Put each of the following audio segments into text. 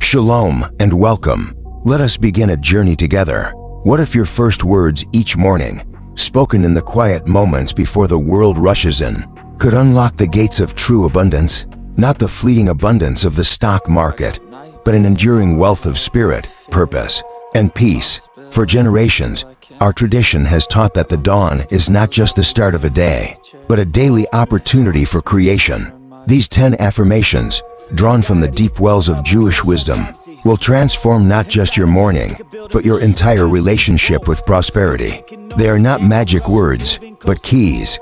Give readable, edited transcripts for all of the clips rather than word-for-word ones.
Shalom and welcome. Let us begin a journey together. What if your first words each morning, spoken in the quiet moments before the world rushes in, could unlock the gates of true abundance? Not the fleeting abundance of the stock market, but an enduring wealth of spirit, purpose, and peace. For generations, our tradition has taught that the dawn is not just the start of a day, but a daily opportunity for creation. These 10 affirmations, drawn from the deep wells of Jewish wisdom, will transform not just your morning, but your entire relationship with prosperity. They are not magic words, but keys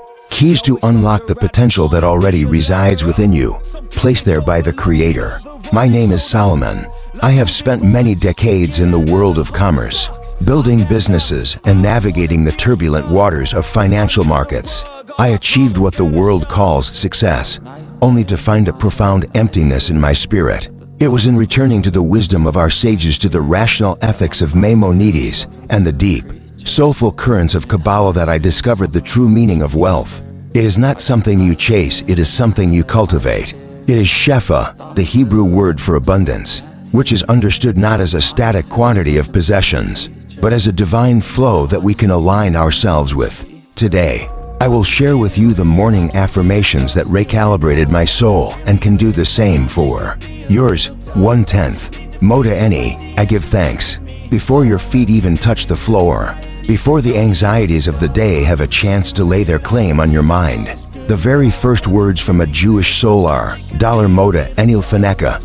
to unlock the potential that already resides within you, placed there by the Creator. My name is Solomon. I have spent many decades in the world of commerce, building businesses and navigating the turbulent waters of financial markets. I achieved what the world calls success, only to find a profound emptiness in my spirit. It was in returning to the wisdom of our sages, to the rational ethics of Maimonides, and the deep, soulful currents of Kabbalah that I discovered the true meaning of wealth. It is not something you chase, it is something you cultivate. It is shefa, the Hebrew word for abundance, which is understood not as a static quantity of possessions, but as a divine flow that we can align ourselves with. Today, I will share with you the morning affirmations that recalibrated my soul and can do the same for yours. 1/10. Moda Eni, I give thanks. Before your feet even touch the floor, before the anxieties of the day have a chance to lay their claim on your mind, the very first words from a Jewish soul are, Dollar Moda Enil Faneka.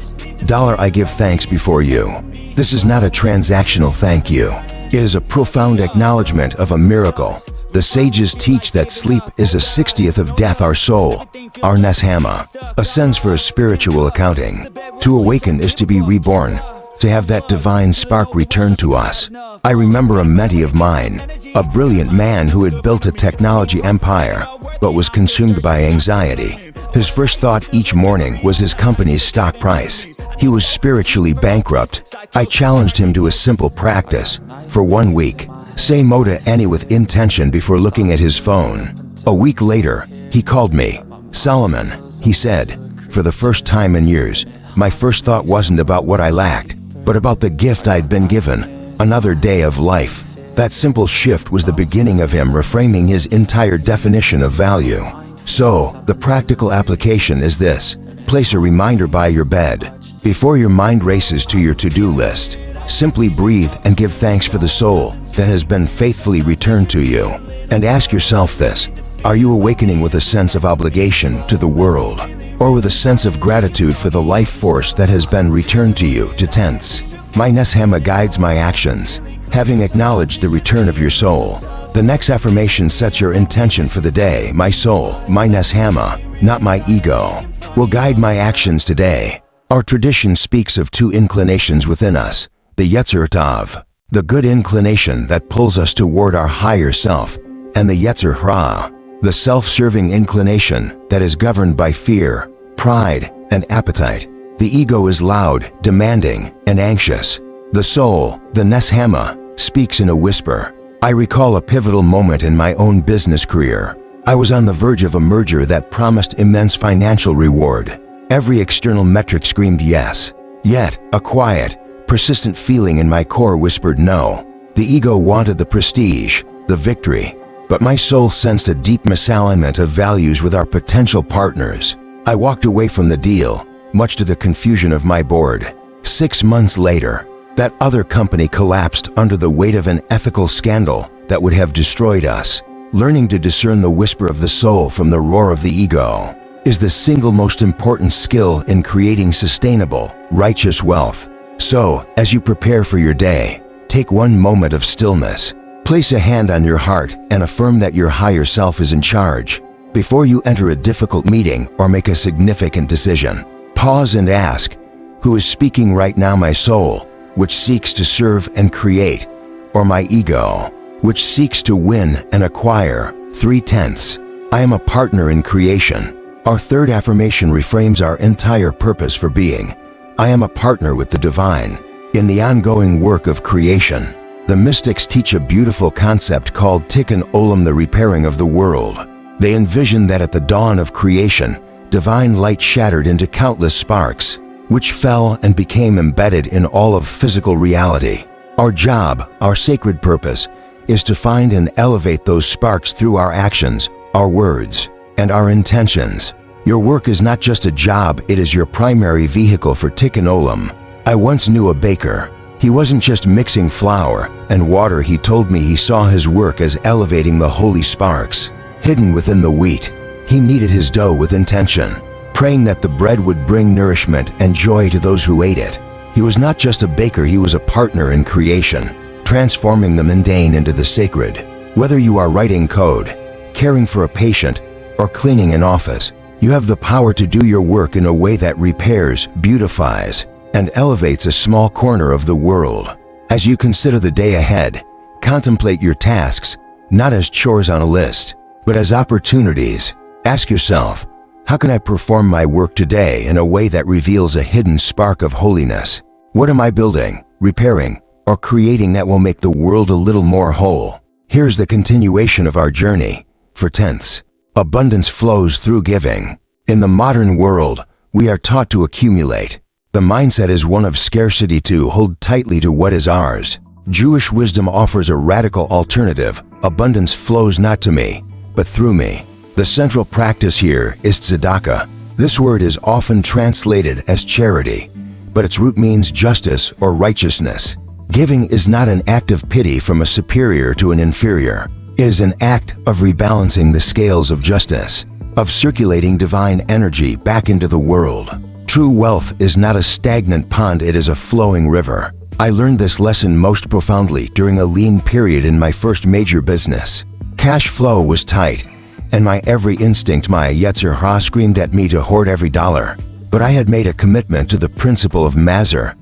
Dollar, I give thanks before you. This is not a transactional thank you. It is a profound acknowledgement of a miracle. The sages teach that sleep is a 60th of death. Our soul, our neshama, ascends for a spiritual accounting. To awaken is to be reborn, to have that divine spark returned to us. I remember a mentee of mine, a brilliant man who had built a technology empire, but was consumed by anxiety. His first thought each morning was his company's stock price. He was spiritually bankrupt. I challenged him to a simple practice. For 1 week, say Moda Eni with intention before looking at his phone. A week later, he called me. Solomon, he said, for the first time in years, my first thought wasn't about what I lacked, but about the gift I'd been given, another day of life. That simple shift was the beginning of him reframing his entire definition of value. So, the practical application is this. Place a reminder by your bed. Before your mind races to your to-do list, simply breathe and give thanks for the soul that has been faithfully returned to you. And ask yourself this: are you awakening with a sense of obligation to the world, or with a sense of gratitude for the life force that has been returned to you to tenths? My neshama guides my actions. Having acknowledged the return of your soul, the next affirmation sets your intention for the day. My soul, my neshama, not my ego, will guide my actions today. Our tradition speaks of two inclinations within us: the Yetzer Tov, the good inclination that pulls us toward our higher self, and the Yetzer Hara, the self-serving inclination that is governed by fear, pride, and appetite. The ego is loud, demanding, and anxious. The soul, the neshama, speaks in a whisper. I recall a pivotal moment in my own business career. I was on the verge of a merger that promised immense financial reward. Every external metric screamed yes. Yet, a quiet, persistent feeling in my core whispered no. The ego wanted the prestige, the victory, but my soul sensed a deep misalignment of values with our potential partners. I walked away from the deal, much to the confusion of my board. 6 months later, that other company collapsed under the weight of an ethical scandal that would have destroyed us. Learning to discern the whisper of the soul from the roar of the ego is the single most important skill in creating sustainable, righteous wealth. So, as you prepare for your day, take 1 moment of stillness. Place a hand on your heart and affirm that your higher self is in charge. Before you enter a difficult meeting or make a significant decision, pause and ask, who is speaking right now? My soul, which seeks to serve and create, or my ego, which seeks to win and acquire? 3/10. I am a partner in creation. Our third affirmation reframes our entire purpose for being. I am a partner with the divine in the ongoing work of creation. The mystics teach a beautiful concept called Tikkun Olam, the repairing of the world. They envision that at the dawn of creation, divine light shattered into countless sparks, which fell and became embedded in all of physical reality. Our job, our sacred purpose, is to find and elevate those sparks through our actions, our words, and our intentions. Your work is not just a job, it is your primary vehicle for tikkun olam. I once knew a baker. He wasn't just mixing flour and water. He told me he saw his work as elevating the holy sparks hidden within the wheat. He kneaded his dough with intention, praying that the bread would bring nourishment and joy to those who ate it. He was not just a baker, he was a partner in creation, transforming the mundane into the sacred. Whether you are writing code, caring for a patient, or cleaning an office, you have the power to do your work in a way that repairs, beautifies, and elevates a small corner of the world. As you consider the day ahead, contemplate your tasks, not as chores on a list, but as opportunities. Ask yourself, how can I perform my work today in a way that reveals a hidden spark of holiness? What am I building, repairing, or creating that will make the world a little more whole? Here's the continuation of our journey. For tenths, abundance flows through giving. In the modern world, we are taught to accumulate. The mindset is one of scarcity, to hold tightly to what is ours. Jewish wisdom offers a radical alternative. Abundance flows not to me, but through me. The central practice here is tzedakah. This word is often translated as charity, but its root means justice or righteousness. Giving is not an act of pity from a superior to an inferior. It is an act of rebalancing the scales of justice, of circulating divine energy back into the world. True wealth is not a stagnant pond, it is a flowing river. I learned this lesson most profoundly during a lean period in my first major business. Cash flow was tight, and my every instinct, my yetzer hara, screamed at me to hoard every dollar. But I had made a commitment to the principle of Mazer,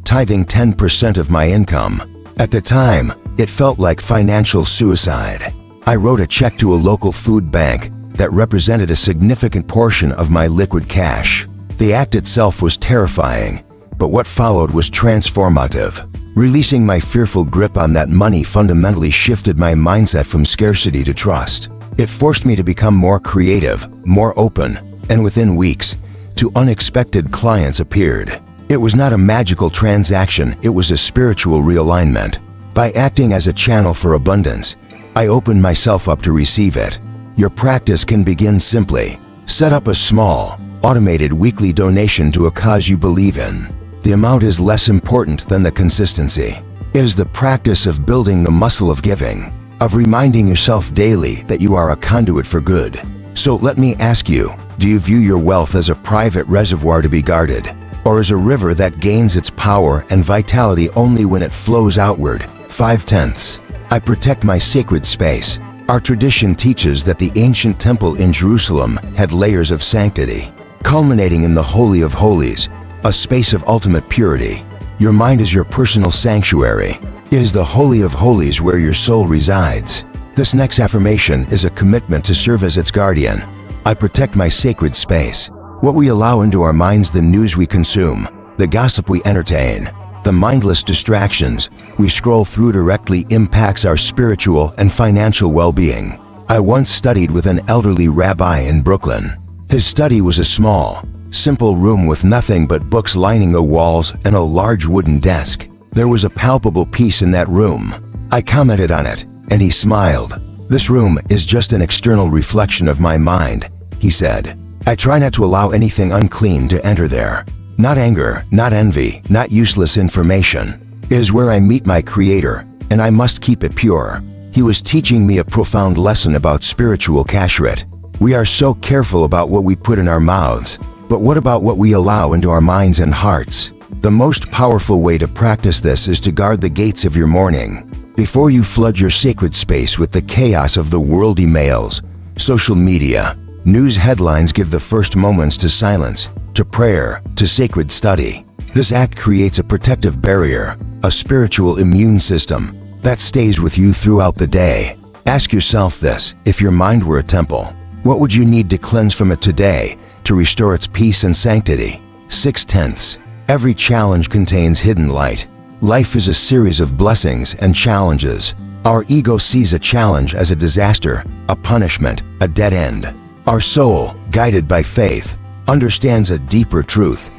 tithing 10% of my income. At the time, it felt like financial suicide. I wrote a check to a local food bank that represented a significant portion of my liquid cash. The act itself was terrifying, but what followed was transformative. Releasing my fearful grip on that money fundamentally shifted my mindset from scarcity to trust. It forced me to become more creative, more open, and within weeks, two unexpected clients appeared. It was not a magical transaction, it was a spiritual realignment. By acting as a channel for abundance, I opened myself up to receive it. Your practice can begin simply. Set up a small, automated weekly donation to a cause you believe in. The amount is less important than the consistency. It is the practice of building the muscle of giving, of reminding yourself daily that you are a conduit for good. So let me ask you, do you view your wealth as a private reservoir to be guarded, or as a river that gains its power and vitality only when it flows outward? 5/10. I protect my sacred space. Our tradition teaches that the ancient temple in Jerusalem had layers of sanctity, culminating in the Holy of Holies, a space of ultimate purity. Your mind is your personal sanctuary. It is the Holy of Holies where your soul resides. This next affirmation is a commitment to serve as its guardian. I protect my sacred space. What we allow into our minds, the news we consume, the gossip we entertain, the mindless distractions we scroll through directly impacts our spiritual and financial well-being. I once studied with an elderly rabbi in Brooklyn. His study was a small, simple room with nothing but books lining the walls and a large wooden desk. There was a palpable peace in that room. I commented on it, and he smiled. "This room is just an external reflection of my mind," he said. "I try not to allow anything unclean to enter there. Not anger, not envy, not useless information. It is where I meet my Creator, and I must keep it pure." He was teaching me a profound lesson about spiritual kashrut. We are so careful about what we put in our mouths, but what about what we allow into our minds and hearts? The most powerful way to practice this is to guard the gates of your morning. Before you flood your sacred space with the chaos of the world, emails, social media, news headlines, give the first moments to silence, to prayer, to sacred study. This act creates a protective barrier, a spiritual immune system that stays with you throughout the day. Ask yourself this: if your mind were a temple, what would you need to cleanse from it today to restore its peace and sanctity? 6/10. Every challenge contains hidden light. Life is a series of blessings and challenges. Our ego sees a challenge as a disaster, a punishment, a dead end. Our soul, guided by faith, understands a deeper truth.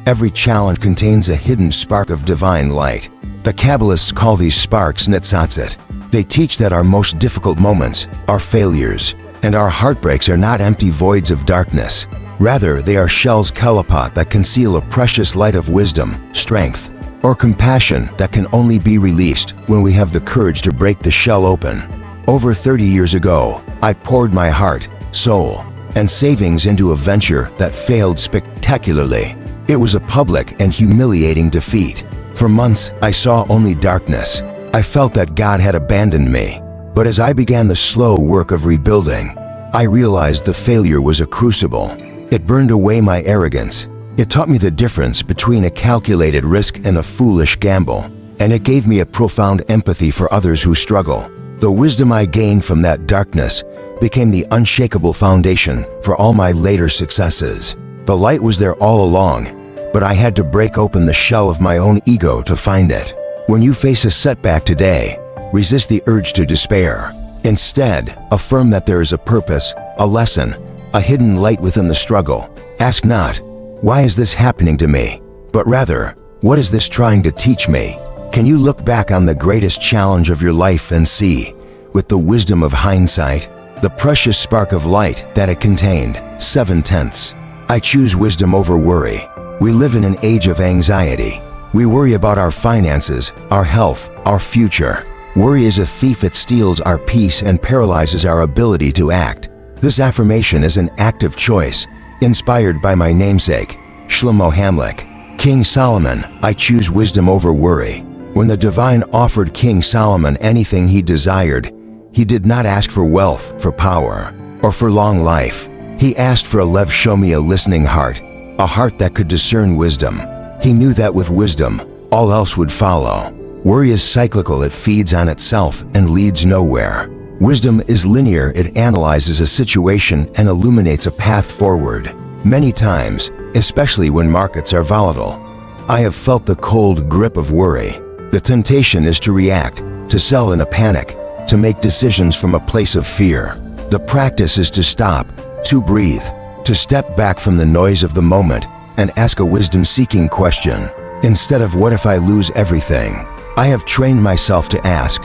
Every challenge contains a hidden spark of divine light. The Kabbalists call these sparks netzatzit. They teach that our most difficult moments, our failures, and our heartbreaks are not empty voids of darkness. Rather, they are shells kalapot that conceal a precious light of wisdom, strength, or compassion that can only be released when we have the courage to break the shell open. Over 30 years ago, I poured my heart, soul, and savings into a venture that failed spectacularly. It was a public and humiliating defeat. For months, I saw only darkness. I felt that God had abandoned me. But as I began the slow work of rebuilding, I realized the failure was a crucible. It burned away my arrogance. It taught me the difference between a calculated risk and a foolish gamble. And it gave me a profound empathy for others who struggle. The wisdom I gained from that darkness became the unshakable foundation for all my later successes. The light was there all along, but I had to break open the shell of my own ego to find it. When you face a setback today, resist the urge to despair. Instead, affirm that there is a purpose, a lesson, a hidden light within the struggle. Ask not, "Why is this happening to me?" but rather, "What is this trying to teach me?" Can you look back on the greatest challenge of your life and see, with the wisdom of hindsight, the precious spark of light that it contained? 7/10. I choose wisdom over worry. We live in an age of anxiety. We worry about our finances, our health, our future. Worry is a thief. It steals our peace and paralyzes our ability to act. This affirmation is an active choice, inspired by my namesake, Shlomo Hamlick. King Solomon, I choose wisdom over worry. When the divine offered King Solomon anything he desired, he did not ask for wealth, for power, or for long life. He asked for a lev shomi, a listening heart, a heart that could discern wisdom. He knew that with wisdom, all else would follow. Worry is cyclical. It feeds on itself and leads nowhere. Wisdom is linear. It analyzes a situation and illuminates a path forward. Many times, especially when markets are volatile, I have felt the cold grip of worry. The temptation is to react, to sell in a panic, to make decisions from a place of fear. The practice is to stop, to breathe, to step back from the noise of the moment and ask a wisdom-seeking question. Instead of "What if I lose everything?" I have trained myself to ask,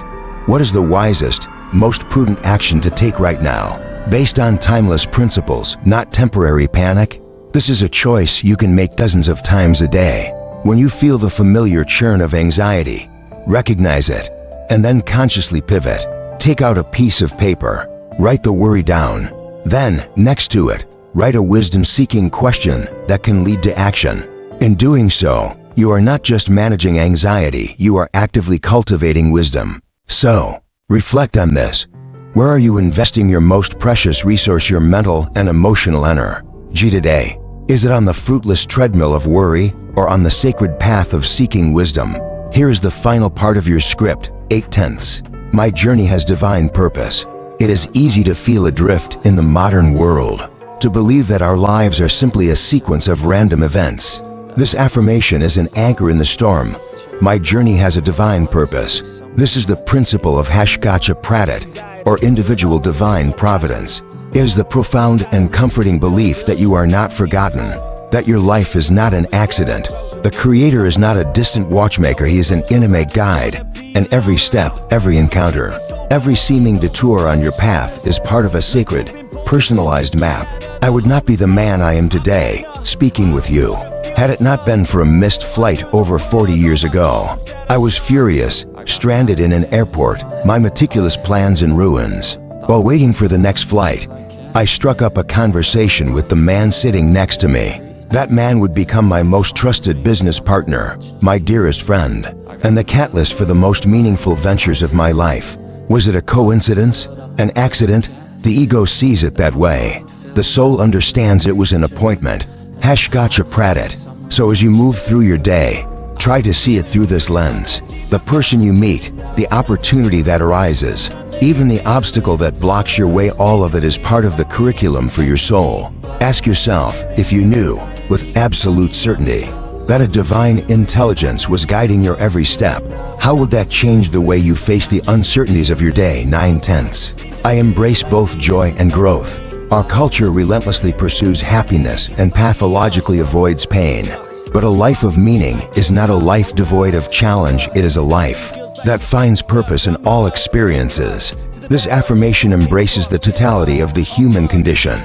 "What is the wisest, most prudent action to take right now?" Based on timeless principles, not temporary panic. This is a choice you can make dozens of times a day. When you feel the familiar churn of anxiety, recognize it, and then consciously pivot. Take out a piece of paper, write the worry down. Then, next to it, write a wisdom-seeking question that can lead to action. In doing so, you are not just managing anxiety, you are actively cultivating wisdom. So, reflect on this. Where are you investing your most precious resource, your mental and emotional energy today? Is it on the fruitless treadmill of worry or on the sacred path of seeking wisdom? Here is the final part of your script, 8/10. My journey has divine purpose. It is easy to feel adrift in the modern world, to believe that our lives are simply a sequence of random events. This affirmation is an anchor in the storm. My journey has a divine purpose. This is the principle of Hashgacha Pradit, or individual divine providence. It is the profound and comforting belief that you are not forgotten, that your life is not an accident. The Creator is not a distant watchmaker. He is an intimate guide, and every step, every encounter, every seeming detour on your path is part of a sacred, personalized map. I would not be the man I am today, speaking with you, had it not been for a missed flight over 40 years ago. I was furious, stranded in an airport, my meticulous plans in ruins. While waiting for the next flight, I struck up a conversation with the man sitting next to me. That man would become my most trusted business partner, my dearest friend, and the catalyst for the most meaningful ventures of my life. Was it a coincidence? An accident? The ego sees it that way. The soul understands it was an appointment. Hashgacha Pradit. So as you move through your day, try to see it through this lens. The person you meet, the opportunity that arises, even the obstacle that blocks your way, all of it is part of the curriculum for your soul. Ask yourself, if you knew, with absolute certainty, that a divine intelligence was guiding your every step, how would that change the way you face the uncertainties of your day? 9/10. I embrace both joy and growth. Our culture relentlessly pursues happiness and pathologically avoids pain. But a life of meaning is not a life devoid of challenge, it is a life that finds purpose in all experiences. This affirmation embraces the totality of the human condition.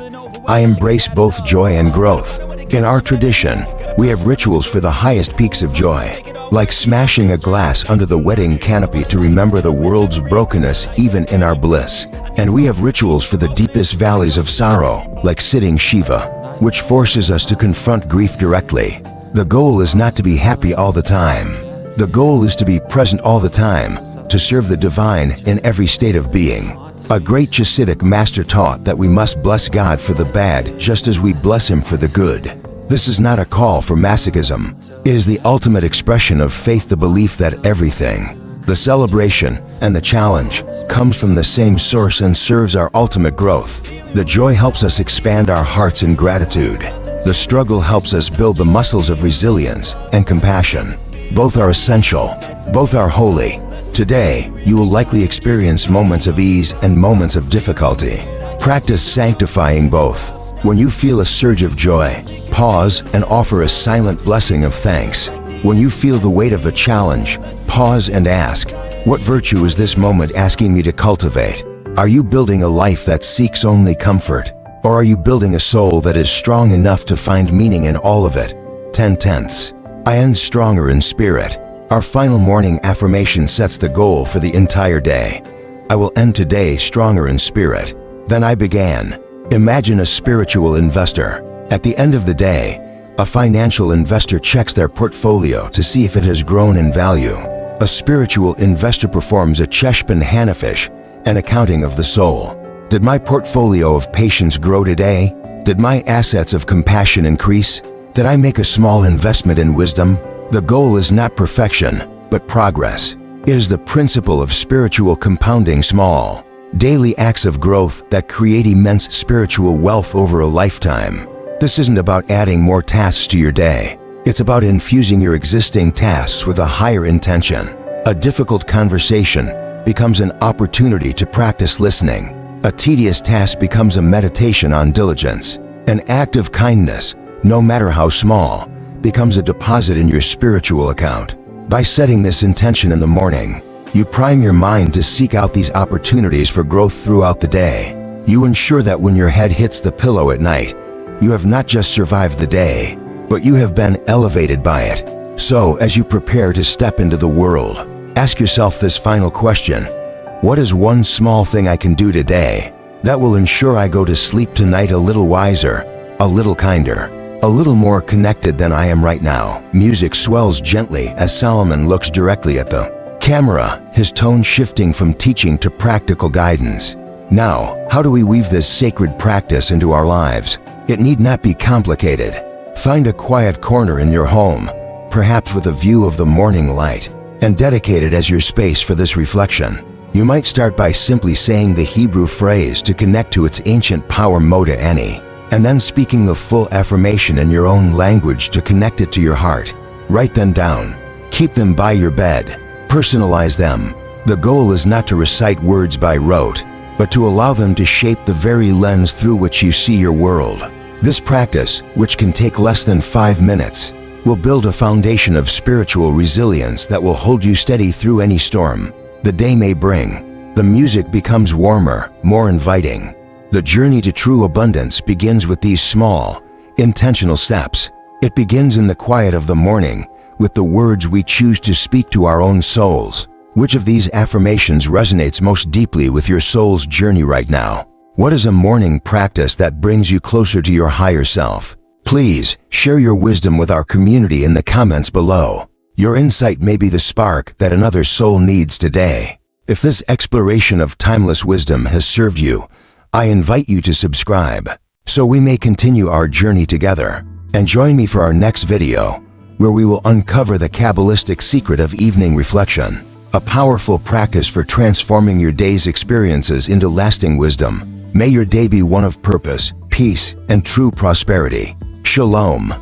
I embrace both joy and growth. In our tradition, we have rituals for the highest peaks of joy, like smashing a glass under the wedding canopy to remember the world's brokenness even in our bliss. And we have rituals for the deepest valleys of sorrow, like sitting Shiva, which forces us to confront grief directly. The goal is not to be happy all the time. The goal is to be present all the time, to serve the divine in every state of being. A great Hasidic master taught that we must bless God for the bad just as we bless Him for the good. This is not a call for masochism. It is the ultimate expression of faith, the belief that everything, the celebration and the challenge, comes from the same source and serves our ultimate growth. The joy helps us expand our hearts in gratitude. The struggle helps us build the muscles of resilience and compassion. Both are essential. Both are holy. Today, you will likely experience moments of ease and moments of difficulty. Practice sanctifying both. When you feel a surge of joy, pause and offer a silent blessing of thanks. When you feel the weight of a challenge, pause and ask, what virtue is this moment asking me to cultivate? Are you building a life that seeks only comfort? Or are you building a soul that is strong enough to find meaning in all of it? 10/10. I end stronger in spirit. Our final morning affirmation sets the goal for the entire day. I will end today stronger in spirit than I began. Imagine a spiritual investor. At the end of the day, a financial investor checks their portfolio to see if it has grown in value. A spiritual investor performs a Cheshbon Hanafish, an accounting of the soul. Did my portfolio of patience grow today? Did my assets of compassion increase? Did I make a small investment in wisdom? The goal is not perfection, but progress. It is the principle of spiritual compounding, small, daily acts of growth that create immense spiritual wealth over a lifetime. This isn't about adding more tasks to your day. It's about infusing your existing tasks with a higher intention. A difficult conversation becomes an opportunity to practice listening. A tedious task becomes a meditation on diligence. An act of kindness, no matter how small, becomes a deposit in your spiritual account. By setting this intention in the morning, you prime your mind to seek out these opportunities for growth throughout the day. You ensure that when your head hits the pillow at night, you have not just survived the day, but you have been elevated by it. So, as you prepare to step into the world, ask yourself this final question: what is one small thing I can do today that will ensure I go to sleep tonight a little wiser, a little kinder, a little more connected than I am right now? Music swells gently as Solomon looks directly at the camera, his tone shifting from teaching to practical guidance. Now, how do we weave this sacred practice into our lives? It need not be complicated. Find a quiet corner in your home, perhaps with a view of the morning light, and dedicate it as your space for this reflection. You might start by simply saying the Hebrew phrase to connect to its ancient power, Moda Ani, and then speaking the full affirmation in your own language to connect it to your heart. Write them down. Keep them by your bed. Personalize them. The goal is not to recite words by rote, but to allow them to shape the very lens through which you see your world. This practice, which can take less than 5 minutes, will build a foundation of spiritual resilience that will hold you steady through any storm the day may bring. The music becomes warmer, more inviting. The journey to true abundance begins with these small, intentional steps. It begins in the quiet of the morning, with the words we choose to speak to our own souls. Which of these affirmations resonates most deeply with your soul's journey right now? What is a morning practice that brings you closer to your higher self? Please share your wisdom with our community in the comments below. Your insight may be the spark that another soul needs today. If this exploration of timeless wisdom has served you, I invite you to subscribe so we may continue our journey together. And join me for our next video, where we will uncover the Kabbalistic secret of evening reflection, a powerful practice for transforming your day's experiences into lasting wisdom. May your day be one of purpose, peace, and true prosperity. Shalom.